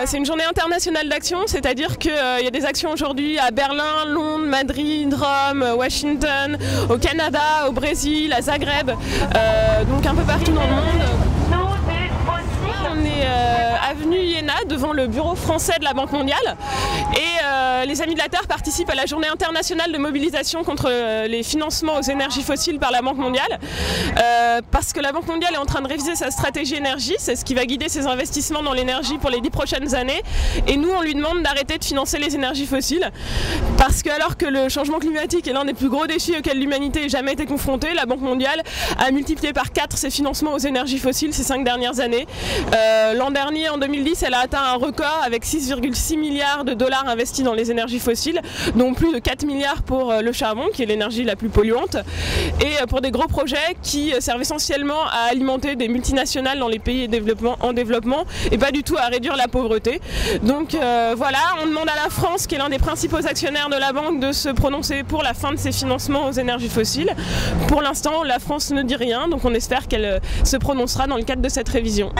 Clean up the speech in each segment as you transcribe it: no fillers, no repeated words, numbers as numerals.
C'est une journée internationale d'action, c'est-à-dire qu'il y a des actions aujourd'hui à Berlin, Londres, Madrid, Rome, Washington, au Canada, au Brésil, à Zagreb, donc un peu partout dans le monde. On est avenue Iéna devant le bureau français de la Banque mondiale et les Amis de la Terre participent à la journée internationale de mobilisation contre les financements aux énergies fossiles par la Banque mondiale parce que la Banque mondiale est en train de réviser sa stratégie énergie, c'est ce qui va guider ses investissements dans l'énergie pour les 10 prochaines années et nous on lui demande d'arrêter de financer les énergies fossiles parce que alors que le changement climatique est l'un des plus gros défis auxquels l'humanité ait jamais été confrontée, la Banque mondiale a multiplié par 4 ses financements aux énergies fossiles ces 5 dernières années. L'an dernier, en 2010, elle a atteint un record avec 6,6 milliards de dollars investis dans les énergies fossiles, dont plus de 4 milliards pour le charbon, qui est l'énergie la plus polluante, et pour des gros projets qui servent essentiellement à alimenter des multinationales dans les pays en développement et pas du tout à réduire la pauvreté. Donc voilà, on demande à la France, qui est l'un des principaux actionnaires de la banque, de se prononcer pour la fin de ses financements aux énergies fossiles. Pour l'instant, la France ne dit rien, donc on espère qu'elle se prononcera dans le cadre de cette révision.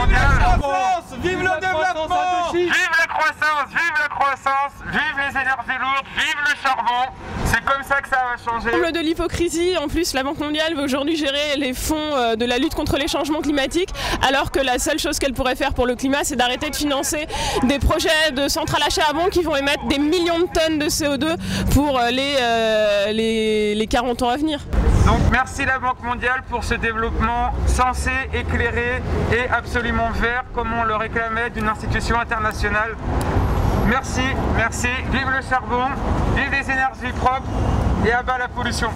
Vive le développement! Vive la croissance, vive les énergies lourdes, vive le charbon. C'est comme ça que ça va changer. Comble de l'hypocrisie, en plus la Banque mondiale veut aujourd'hui gérer les fonds de la lutte contre les changements climatiques, alors que la seule chose qu'elle pourrait faire pour le climat, c'est d'arrêter de financer des projets de centrales à charbon qui vont émettre des millions de tonnes de CO2 pour les 40 ans à venir. Donc merci la Banque mondiale pour ce développement sensé, éclairé et absolument vert, comme on le réclamait d'une institution internationale. Merci, merci, vive le charbon, vive les énergies propres et à bas la pollution.